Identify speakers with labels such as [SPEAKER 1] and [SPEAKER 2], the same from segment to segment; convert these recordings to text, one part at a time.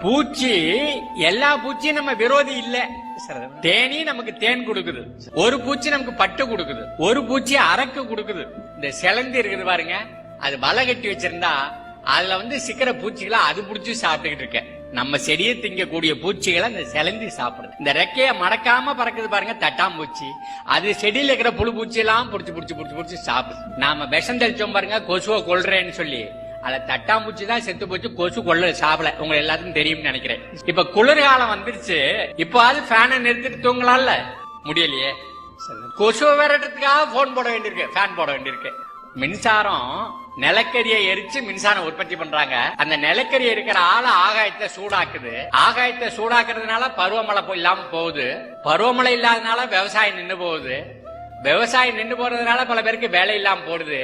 [SPEAKER 1] பூச்சி எல்லா பூச்சியும் நம்ம விரோதி இல்ல. தேனி நமக்கு தேன் கொடுக்குது, ஒரு பூச்சி நமக்கு பட்டு கொடுக்குது, ஒரு பூச்சி அரக்கு கொடுக்குது. இந்த சிலந்தி இருக்குது பாருங்க, அது வலை கட்டி வச்சிருந்தா அதுல சிக்கிற பூச்சிகளை அது புடிச்சு சாப்பிட்டுக்கிட்டு இருக்க. நம்ம செடியை திங்கக்கூடிய பூச்சிகளை அந்த சிலந்தி சாப்பிடுது. இந்த ரெக்கைய மடக்காம பறக்குது பாருங்க தட்டாம்பூச்சி, அது செடியில இருக்கிற புழு பூச்சி எல்லாம் புடிச்சு புடிச்சு புடிச்சு புடிச்சு சாப்பிடுது. நாம விஷம் தெளிச்சோம் பாருங்க கொசுவை கொல்றேன்னு சொல்லி, அத தட்டாம்பூச்சி தான் செத்து போச்சு, கொசு கொள்ள சாப்பிட. உங்க எல்லாத்துக்கும் தெரியும்னு நினைக்கிறேன். இப்ப குளிர்காலம் வந்துருச்சு, இப்ப அது ஃபேனை நிறுத்திட்டு தூங்கலாம்ல, முடியலையே. கொசுவை விரட்டுறதுக்காக போன் போட வேண்டியிருக்கு, ஃபேன் போட வேண்டியிருக்கு. மின்சாரம் நிலக்கரியை எரிச்சு மின்சாரம் உற்பத்தி பண்றாங்க. அந்த நிலக்கரி இருக்கிற ஆளை ஆகாயத்தை சூடாக்குது. ஆகாயத்தை சூடாக்குறதுனால பருவமழை இல்லாம போகுது. பருவமழை இல்லாதனால விவசாயம் நின்று போகுது. விவசாயம் நின்று போறதுனால பல பேருக்கு வேலை இல்லாம போடுது.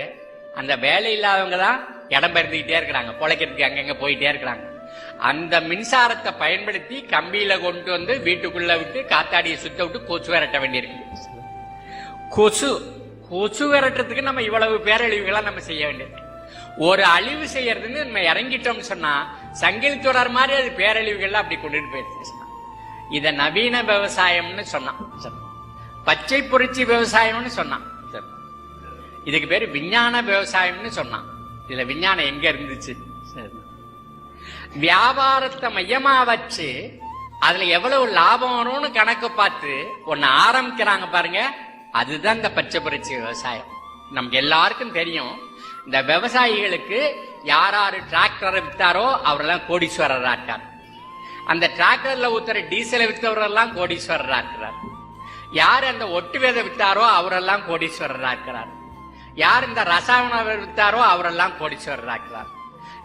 [SPEAKER 1] அந்த வேலை இல்லாதவங்க தான் இடம் பெயர்ந்துகிட்டே இருக்கிறாங்க, பொழைக்கிறதுக்கு அங்கங்க போயிட்டே இருக்கிறாங்க. அந்த மின்சாரத்தை பயன்படுத்தி கம்பியில கொண்டு வந்து வீட்டுக்குள்ள விட்டு காத்தாடியை சுத்த விட்டு கொசு விரட்ட வேண்டியிருக்கு. கொசு விரட்டுறதுக்கு நம்ம இவ்வளவு பேரழிவுகளா நம்ம செய்ய வேண்டியது. ஒரு அழிவு செய்யறதுன்னு நம்ம இறங்கிட்டோம்னு சொன்னா சங்கிலி தொடர் மாதிரி அது பேரழிவுகள் அப்படி கொண்டுட்டு போயிடுச்சு. இத நவீன விவசாயம்னு சொன்னான், பச்சை புரட்சி விவசாயம்னு சொன்னான். இதுக்கு பேரு விஞ்ஞான விவசாயம்னு சொன்னான். இதுல விஞ்ஞானம் எங்க இருந்துச்சு? வியாபாரத்தை மையமா வச்சு அதுல எவ்வளவு லாபம் வரும்னு கணக்கு பார்த்து ஒன்னு ஆரம்பிக்கிறாங்க பாருங்க, அதுதான் இந்த பச்சை புரட்சி விவசாயம். நமக்கு எல்லாருக்கும் தெரியும், இந்த விவசாயிகளுக்கு யாரு டிராக்டரை வித்தாரோ அவரெல்லாம் கோடீஸ்வரரா இருக்கார். அந்த டிராக்டர்ல ஊத்துற டீசலை வித்தவரெல்லாம் கோடீஸ்வரரா இருக்கிறார். யார் அந்த ஒட்டு விதை வித்தாரோ அவரெல்லாம் கோடீஸ்வரரா இருக்கிறார். யார் இந்த ரசாயன வித்தாரோ அவரெல்லாம் கோடீஸ்வரரா இருக்கிறார்.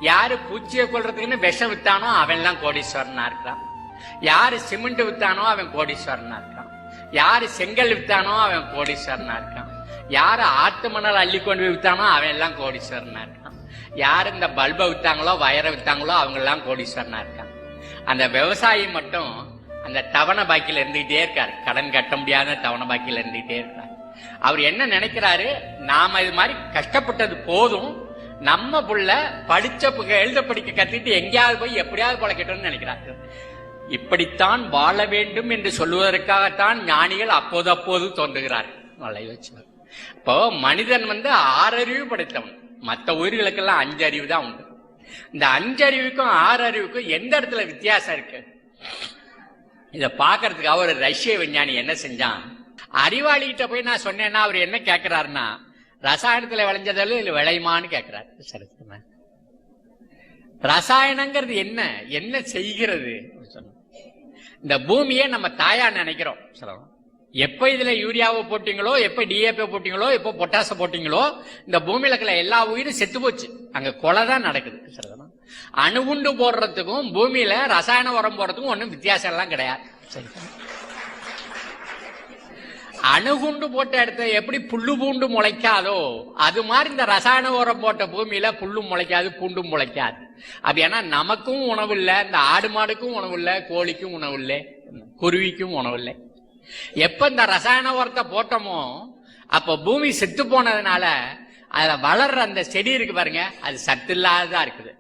[SPEAKER 1] யாரு பூச்சியை கொள்றதுக்குன்னு விஷம் வித்தானோ அவன் எல்லாம் கோடீஸ்வரனா இருக்கிறான். யாரு சிமெண்ட் வித்தானோ அவன் கோடீஸ்வரனா இருக்கான். யாரு செங்கல் வித்தானோ அவன் கோடீஸ்வரனா இருக்கான். யாரு ஆட்டு மணல் அள்ளி கொண்டு போய் வித்தானோ அவன் எல்லாம் கோடீஸ்வரனா இருக்கான். யாரு இந்த பல்பை வித்தாங்களோ வயரை வித்தாங்களோ அவங்க எல்லாம் கோடீஸ்வரனா இருக்கான். அந்த விவசாயி மட்டும் அந்த தவணை பாக்கியில இருந்துகிட்டே இருக்காரு, கடன் கட்ட முடியாத தவணை பாக்கியில இருந்துகிட்டே இருக்காரு. அவர் என்ன நினைக்கிறாரு, நாம இது மாதிரி கஷ்டப்பட்டது போதும், நம்ம புள்ள படிச்ச எழுத படிக்க கத்துக்கிட்டு எங்கேயாவது போய் எப்படியாவது பழக்கட்டும்னு நினைக்கிறாரு. இப்படித்தான் வாழ வேண்டும் என்று சொல்லுவதற்காகத்தான் ஞானிகள் அப்போது தோன்றுகிறார்கள். இப்போ மனிதன் 6 அறிவு படைத்தவன், மற்ற உயிர்களுக்கெல்லாம் 5 அறிவு தான் உண்டு. இந்த 5 அறிவுக்கும் 6 அறிவுக்கும் எந்த இடத்துல வித்தியாசம் இருக்கு? இத பாக்குறதுக்காக ஒரு ரஷ்ய விஞ்ஞானி என்ன செஞ்சான், அறிவாளிகிட்ட போய் நான் சொன்னேன்னா அவர் என்ன கேட்கிறாருன்னா, ரசாயனத்துல விளைஞ்சதாலும் இதுல விளையுமான்னு கேட்கிறாரு. ரசாயனங்கிறது என்ன செய்கிறது? இந்த பூமியை நம்ம தாயா நினைக்கிறோம். எப்ப இதுல யூரியாவை போட்டீங்களோ, எப்ப டிஏபி போட்டீங்களோ, எப்ப பொட்டாச போட்டீங்களோ, இந்த பூமியில இருக்கிற எல்லா உயிரும் செத்து போச்சு. அங்க கொலை தான் நடக்குது. அணுகுண்டு போடுறதுக்கும் பூமியில ரசாயன உரம் போடுறதுக்கும் ஒன்னும் வித்தியாசம் எல்லாம் கிடையாது. அணுகுண்டு போட்ட இடத்த எப்படி புல்லு பூண்டு முளைக்காதோ அது மாதிரி இந்த ரசாயன உரம் போட்ட பூமியில புல்லும் முளைக்காது, பூண்டும் முளைக்காது. அப்படி ஏன்னா நமக்கும் உணவு இல்லை, இந்த ஆடு மாடுக்கும் உணவு இல்லை, கோழிக்கும் உணவு இல்லை, குருவிக்கும் உணவு இல்லை. எப்ப இந்த ரசாயன உரத்தை போட்டோமோ அப்ப பூமி செத்து போனதுனால அதுல வளர்ற அந்த செடி இருக்கு பாருங்க, அது சத்து இல்லாததா இருக்குது.